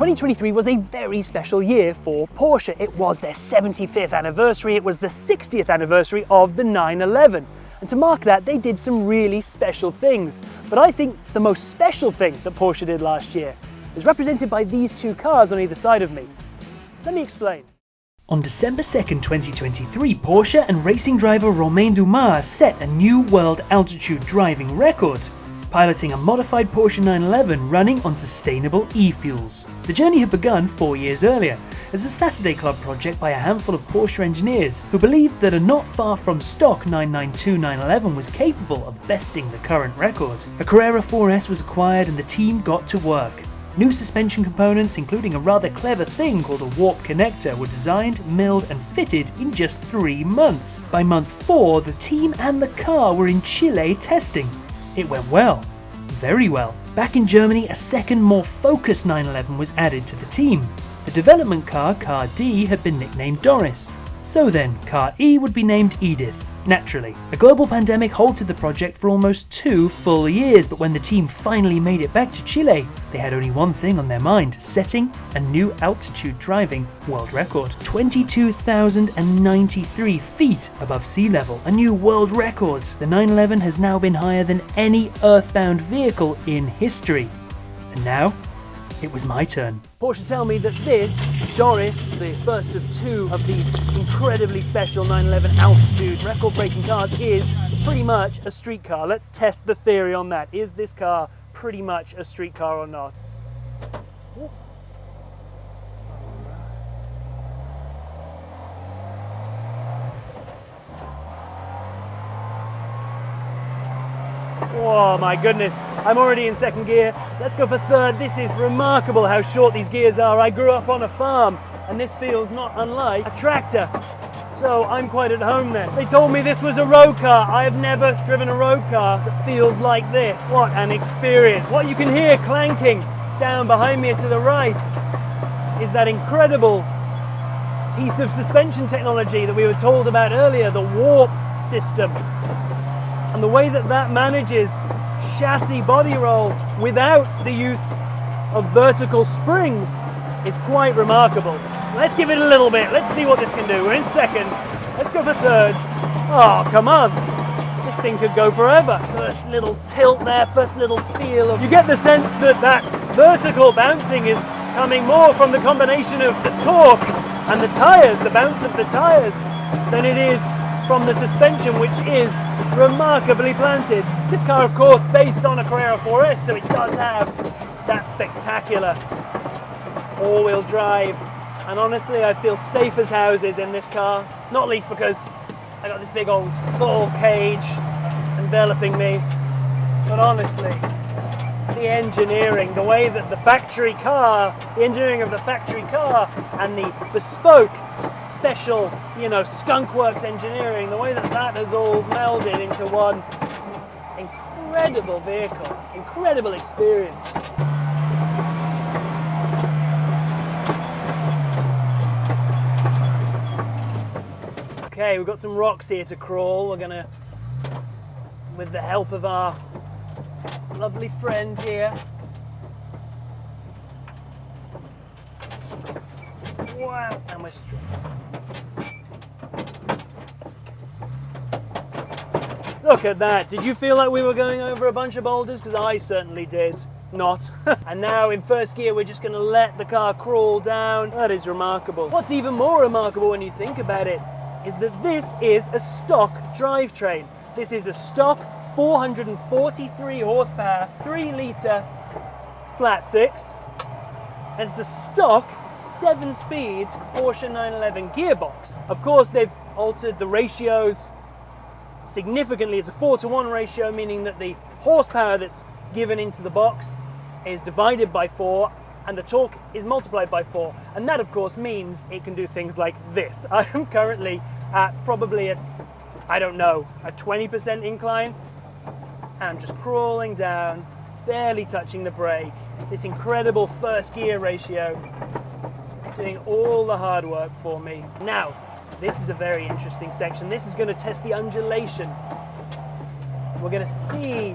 2023 was a very special year for Porsche. It was their 75th anniversary, it was the 60th anniversary of the 911. And to mark that, they did some really special things. But I think the most special thing that Porsche did last year is represented by these two cars on either side of me. Let me explain. On December 2nd, 2023, Porsche and racing driver Romain Dumas set a new world altitude driving record, piloting a modified Porsche 911 running on sustainable e-fuels. The journey had begun 4 years earlier as a Saturday Club project by a handful of Porsche engineers who believed that a not far from stock 992 911 was capable of besting the current record. A Carrera 4S was acquired and the team got to work. New suspension components, including a rather clever thing called a warp connector, were designed, milled and fitted in just 3 months. By month 4, the team and the car were in Chile testing. It went well. Very well. Back in Germany, a second, more focused 911 was added to the team. The development car, Car D, had been nicknamed Doris. So then, Car E would be named Edith. Naturally. A global pandemic halted the project for almost 2 full years, but when the team finally made it back to Chile, they had only one thing on their mind: setting a new altitude driving world record. 22,093 feet above sea level, a new world record. The 911 has now been higher than any earthbound vehicle in history. And now, it was my turn. Porsche tell me that this, Doris, the first of 2 of these incredibly special 911 altitude record-breaking cars, is pretty much a street car. Let's test the theory on that. Is this car pretty much a street car or not? Oh my goodness, I'm already in second gear. Let's go for third. This is remarkable how short these gears are. I grew up on a farm and this feels not unlike a tractor. So I'm quite at home then. They told me this was a road car. I have never driven a road car that feels like this. What an experience. What you can hear clanking down behind me to the right is that incredible piece of suspension technology that we were told about earlier, the warp system. And the way that that manages chassis body roll without the use of vertical springs is quite remarkable. Let's give it a little bit. Let's see what this can do. We're in second. Let's go for third. Oh, come on. This thing could go forever. First little tilt there, first little feel of... You get the sense that that vertical bouncing is coming more from the combination of the torque and the tires, the bounce of the tires, than it is from the suspension, which is remarkably planted. This car, of course, based on a Carrera 4S, so it does have that spectacular all-wheel drive. And honestly, I feel safe as houses in this car, not least because I got this big old full cage enveloping me. But honestly, the engineering, the way that the engineering of the factory car and the bespoke, special, skunkworks engineering, the way that that has all melded into one incredible vehicle, incredible experience. Okay, we've got some rocks here to crawl. We're gonna, with the help of our lovely friend here. Wow, and we're straight. Look at that. Did you feel like we were going over a bunch of boulders? Because I certainly did not. And now in first gear, we're just going to let the car crawl down. That is remarkable. What's even more remarkable when you think about it is that this is a stock drivetrain. This is a stock 443 horsepower, 3-litre flat six, and it's a stock 7-speed Porsche 911 gearbox. Of course, they've altered the ratios significantly. It's a 4-to-1 ratio, meaning that the horsepower that's given into the box is divided by 4 and the torque is multiplied by 4. And that, of course, means it can do things like this. I am currently at probably a 20% incline, and I'm just crawling down, barely touching the brake. This incredible first gear ratio doing all the hard work for me. Now, this is a very interesting section. This is going to test the undulation. We're going to see,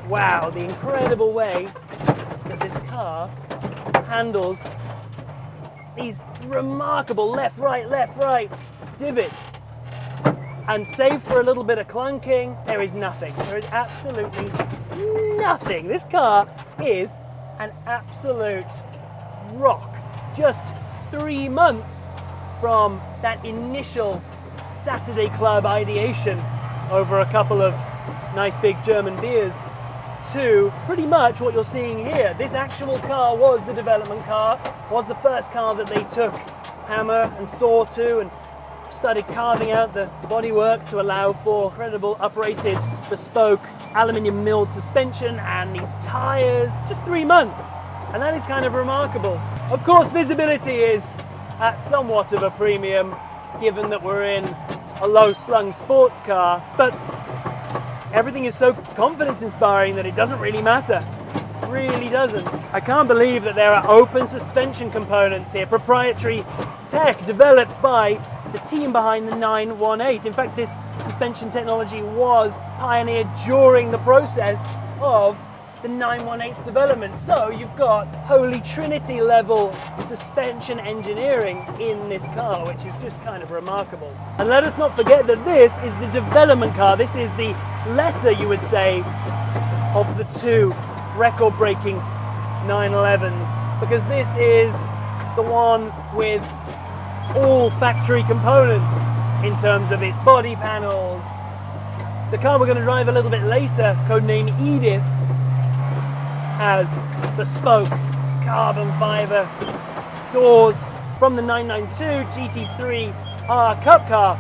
wow, the incredible way that this car handles, these remarkable left, right divots. And save for a little bit of clunking, there is nothing. There is absolutely nothing. This car is an absolute rock. Just 3 months from that initial Saturday club ideation over a couple of nice big German beers to pretty much what you're seeing here. This actual car was the development car, was the first car that they took hammer and saw to and started carving out the bodywork to allow for incredible uprated, bespoke, aluminium milled suspension and these tires. Just 3 months, and that is kind of remarkable. Of course, visibility is at somewhat of a premium, given that we're in a low-slung sports car, but everything is so confidence-inspiring that it doesn't really matter. It really doesn't. I can't believe that there are open suspension components here, proprietary tech developed by the team behind the 918. In fact, this suspension technology was pioneered during the process of the 918's development. So you've got Holy Trinity level suspension engineering in this car, which is just kind of remarkable. And let us not forget that this is the development car. This is the lesser, you would say, of the two record-breaking 911s, because this is the one with all factory components in terms of its body panels. The car we're going to drive a little bit later, codenamed Edith, has bespoke carbon fiber doors from the 992 GT3R Cup car.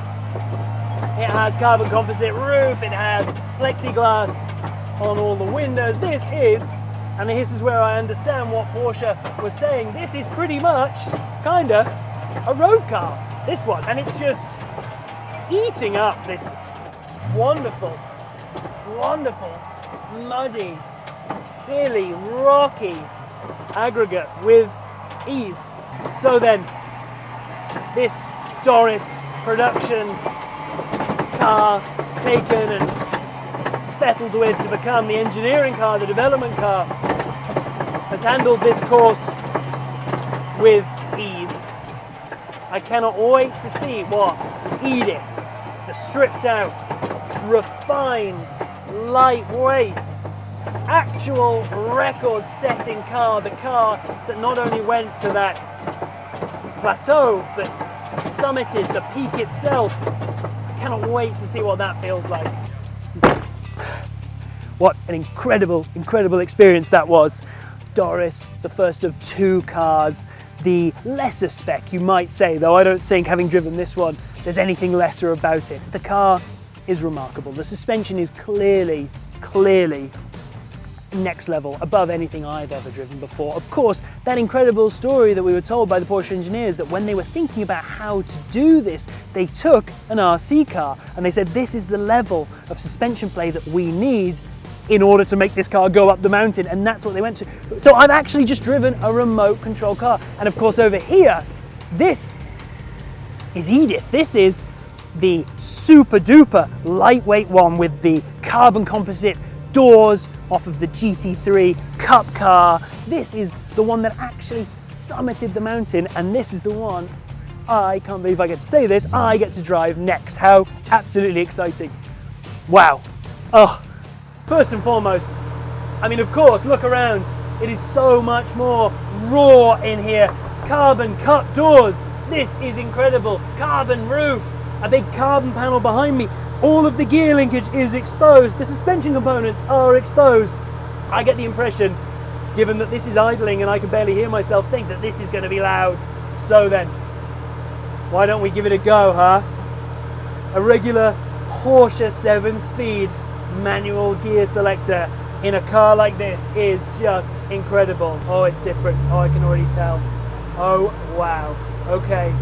It has carbon composite roof, it has plexiglass on all the windows. This is where I understand what Porsche was saying, this is pretty much kinda a road car, this one, and it's just eating up this wonderful, muddy, hilly, rocky aggregate with ease. So then, this Doris production car taken and settled with to become the engineering car, the development car, has handled this course with ease. I cannot wait to see what Edith, the stripped out, refined, lightweight, actual record-setting car, the car that not only went to that plateau, but summited the peak itself. I cannot wait to see what that feels like. What an incredible experience that was. Doris, the first of two cars, the lesser spec, you might say, though I don't think, having driven this one, there's anything lesser about it. The car is remarkable. The suspension is clearly next level, above anything I've ever driven before. Of course, that incredible story that we were told by the Porsche engineers, that when they were thinking about how to do this, they took an RC car and they said, this is the level of suspension play that we need in order to make this car go up the mountain, and that's what they went to. So I've actually just driven a remote control car. And of course over here, this is Edith. This is the super duper lightweight one with the carbon composite doors off of the GT3 Cup car. This is the one that actually summited the mountain, and this is the one, I can't believe I get to say this, I get to drive next. How absolutely exciting. Wow. Oh, first and foremost, I mean, of course, look around. It is so much more raw in here. Carbon cut doors. This is incredible. Carbon roof. A big carbon panel behind me. All of the gear linkage is exposed. The suspension components are exposed. I get the impression, given that this is idling and I can barely hear myself think, that this is going to be loud. So then, why don't we give it a go, huh? A regular Porsche 7-speed manual gear selector in a car like this is just incredible. Oh, it's different. Oh, I can already tell. Oh, wow. Okay.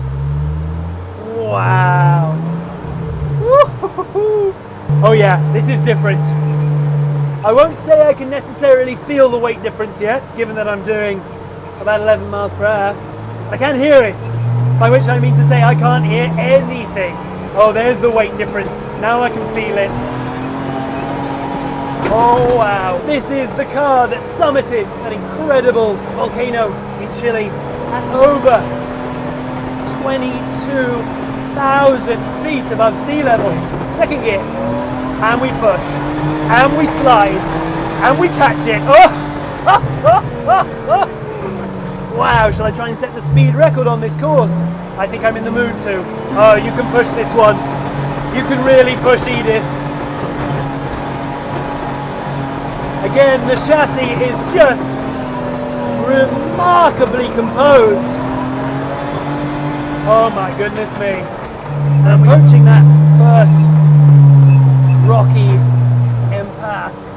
Wow. Woo-hoo-hoo. Oh yeah, this is different. I won't say I can necessarily feel the weight difference yet, given that I'm doing about 11 miles per hour. I can hear it, by which I mean to say I can't hear anything. Oh, there's the weight difference. Now I can feel it. Oh wow, this is the car that summited that incredible volcano in Chile at over 22,000 feet above sea level. Second gear, and we push, and we slide, and we catch it. Oh! Wow, shall I try and set the speed record on this course? I think I'm in the mood to. Oh, you can push this one. You can really push, Edith. Again, the chassis is just remarkably composed. Oh my goodness me. And I'm approaching that first rocky impasse.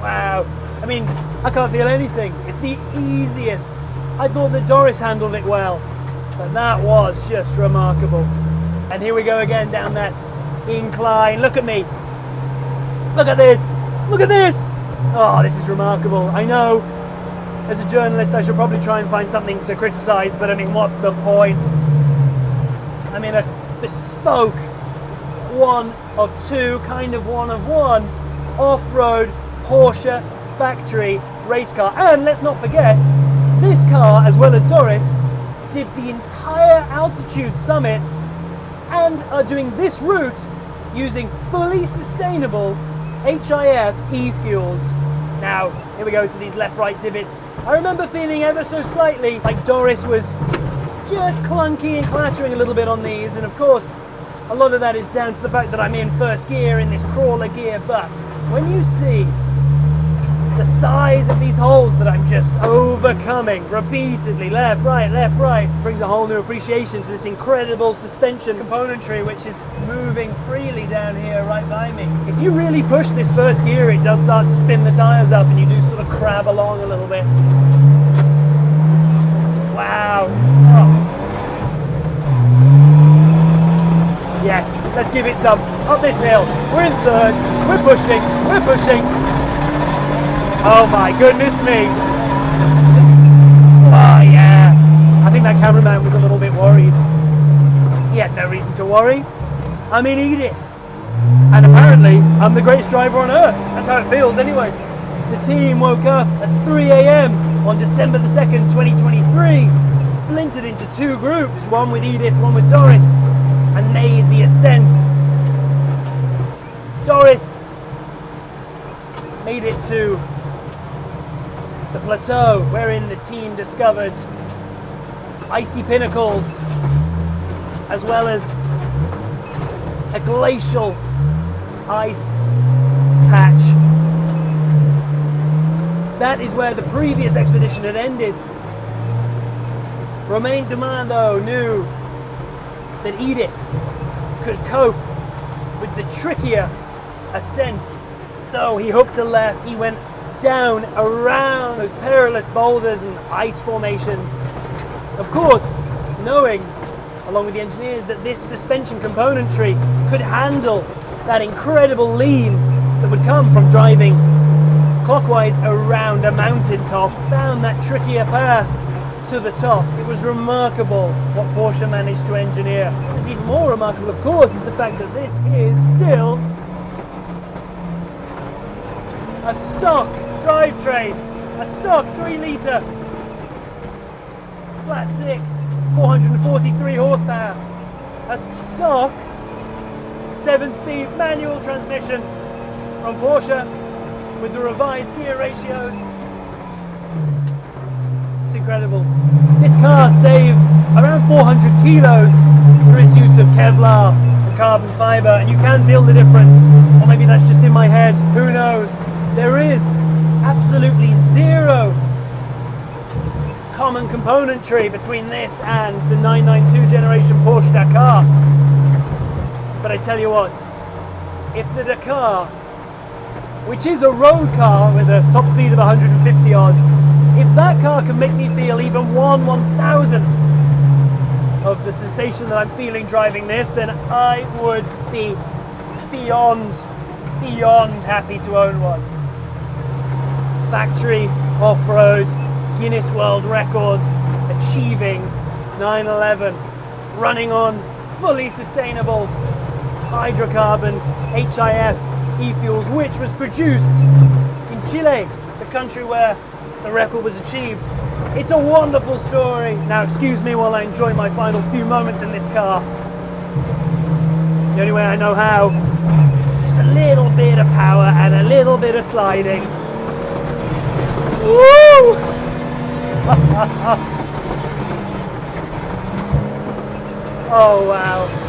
Wow. I mean, I can't feel anything. It's the easiest. I thought that Doris handled it well, but that was just remarkable. And here we go again down that incline. Look at me. Look at this. Look at this. Oh, this is remarkable. I know, as a journalist, I should probably try and find something to criticize, but I mean, what's the point? I mean, a bespoke, one of two, kind of one of one, off-road Porsche factory race car. And let's not forget, this car, as well as Doris, did the entire altitude summit and are doing this route using fully sustainable HIF e-fuels. Now, here we go to these left-right divots. I remember feeling ever so slightly like Doris was just clunky and clattering a little bit on these, and of course, a lot of that is down to the fact that I'm in first gear in this crawler gear, but when you see the size of these holes that I'm just overcoming repeatedly, left, right, brings a whole new appreciation to this incredible suspension componentry which is moving freely down here right by me. If you really push this first gear, it does start to spin the tires up and you do sort of crab along a little bit. Wow. Oh. Yes, let's give it some. Up this hill, we're in third, we're pushing. Oh my goodness me. Oh yeah. I think that cameraman was a little bit worried. He had no reason to worry. I'm in Edith. And apparently, I'm the greatest driver on earth. That's how it feels anyway. The team woke up at 3 a.m. on December the 2nd, 2023, splintered into two groups, one with Edith, one with Doris, and made the ascent. Doris made it to the plateau wherein the team discovered icy pinnacles as well as a glacial ice patch. That is where the previous expedition had ended. Romain Dumas, though, knew that Edith could cope with the trickier ascent. So he hooked a left, he went down around those perilous boulders and ice formations. Of course, knowing, along with the engineers, that this suspension componentry could handle that incredible lean that would come from driving clockwise around a mountaintop, found that trickier path to the top. It was remarkable what Porsche managed to engineer. What's even more remarkable, of course, is the fact that this is still a stock drivetrain, a stock 3-litre flat six, 443 horsepower, a stock 7-speed manual transmission from Porsche with the revised gear ratios. It's incredible. This car saves around 400 kilos through its use of Kevlar and carbon fiber, and you can feel the difference. Or maybe that's just in my head, who knows? There is absolutely zero common componentry between this and the 992 generation Porsche Dakar. But I tell you what, if the Dakar, which is a road car with a top speed of 150 odds, if that car can make me feel even 1/1000th of the sensation that I'm feeling driving this, then I would be beyond happy to own one. Factory off-road Guinness World Records achieving 911. running on fully sustainable hydrocarbon HIF e-fuels, which was produced in Chile, the country where the record was achieved. It's a wonderful story. Now excuse me while I enjoy my final few moments in this car. The only way I know how, just a little bit of power and a little bit of sliding. Woo! Oh wow.